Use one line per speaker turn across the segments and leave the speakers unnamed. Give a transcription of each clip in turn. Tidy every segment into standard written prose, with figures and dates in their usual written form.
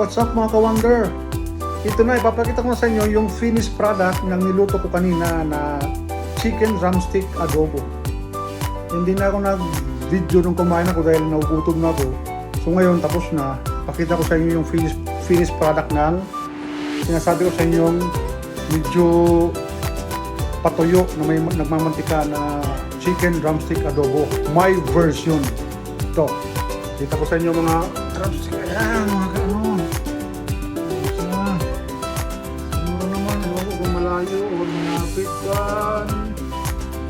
What's up mga ka-wonder? Ito na, ipapakita ko na sa inyo yung finished product ng niluto ko kanina na chicken drumstick adobo. Hindi na ako nag-video nung kumain ako dahil nagugutom na ako. So ngayon tapos na, pakita ko sa inyo yung finished product ng sinasabi ko sa inyo yung medyo patuyo na may nagmamantika na chicken drumstick adobo. My version. Ito. Kita ko sa inyo mga drumstick. Ayan, mga ka-ano. Siguro naman, huwag kung malayo o malapit kan.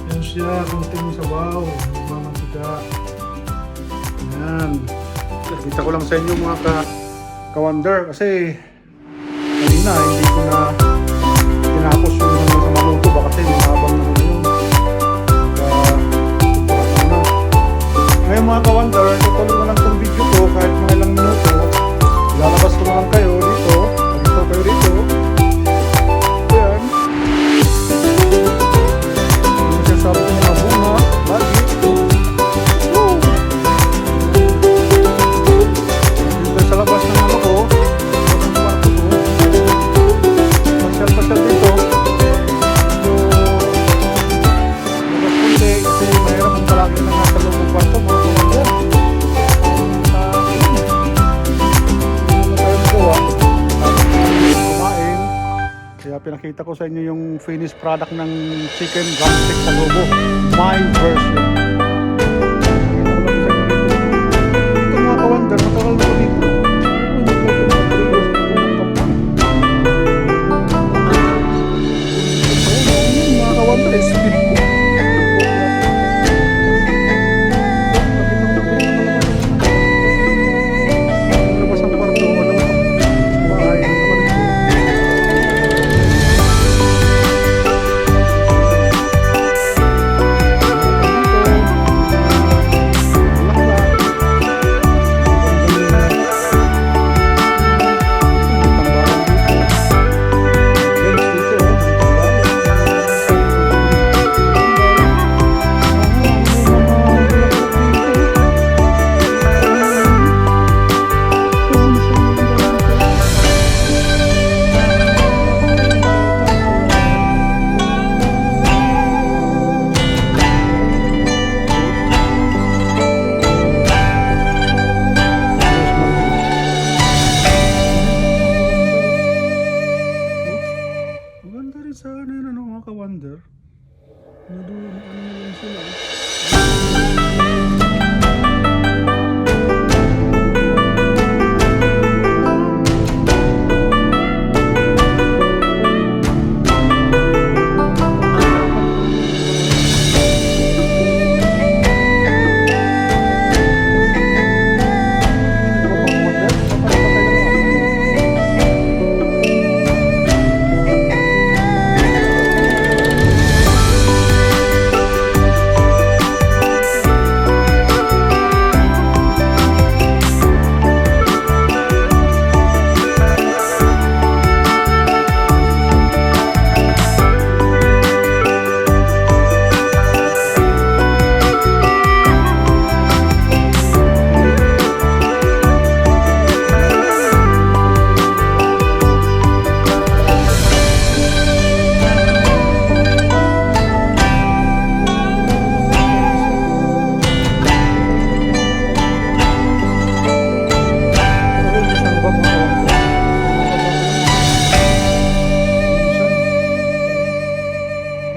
Yan siya, konting sabaw. Nagmamantika. Ayan. Kita ko lang sa inyo mga ka-wonder kasi kanina hindi ko na tinapos yung mga sa maluto ba kasi mahabang naman yun. Ngayon mga ka-wonder, tutuloy ko lang itong video ko kahit mga ilang minuto. Lalabas ko na lang kayo dito. Dito kayo dito. Ayan. Yung sinasabi ko mga bunga. Lagi. Woo! Dito sa labas ng ano ko. Sa kwarto ko. Pasyal-pasyal dito. So, labas kunti kasi mahirap kung palagi na nasa loob ng kwarto mo. Kaya pinakita ko sa inyo yung finished product ng chicken drumstick adobo. My version. Ito mga ka-wonder, matagal na ko dito. Mga ka-wonder, speed ko. Labas ang kwarto, walang bahay. Sana yun ano mga ka-wonder. Ano lang sila.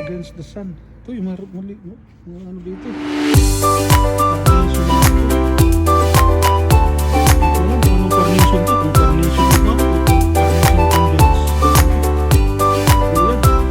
Against the sun. Ito yung mali, no? Mga ano dito. Anong carnation to? Kung carnation to ba? Carnation condense. Roasted.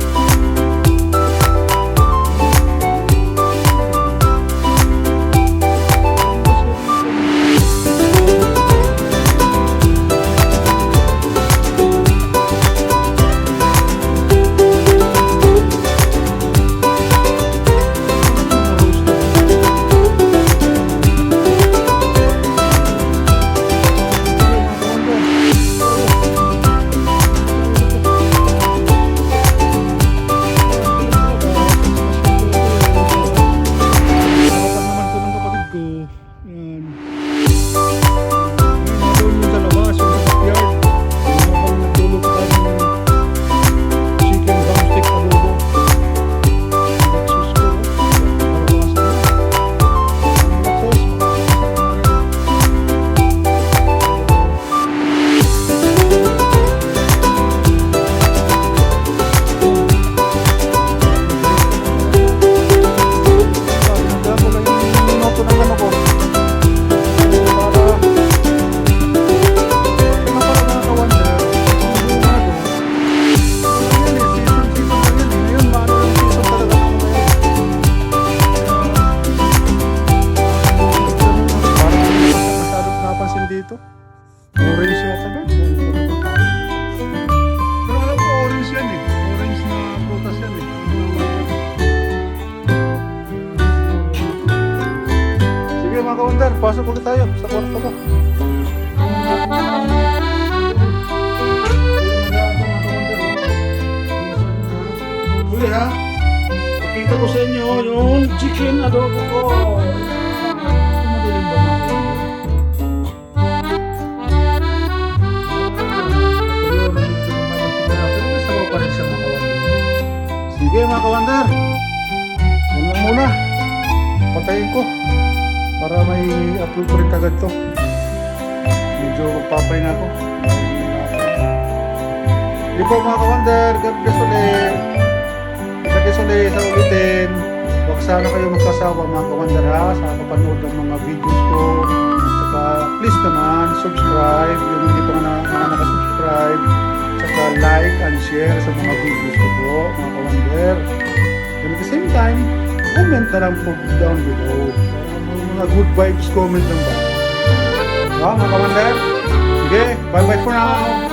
Orange yung kagat. Pero alam ko orange yan eh. Orange na prutas yan eh. Sige mga kawander, pasok ulit tayo sa kwarto ko. Huli ha, pakita ko sa inyo yung chicken adobo ko. Madilim ba mga kawander? Sige mga kawander, yan lang muna. Patayin ko para may upload ko rin kagad to. Medyo magpapay na ako. Hindi po mga kawander, God bless ulit. Kita-kits ulit sa ulitin. Huwag sana kayo magkasawa mga kawander ha, sa kapanood ng mga videos ko. Saka please naman subscribe, yung hindi pa mga nakasubscribe. Saka like and share sa mga videos ko po mga kawander. And at the same time, comment na lang po down below. Mga good vibes comment lang ba? Mga kawander, sige, bye bye for now.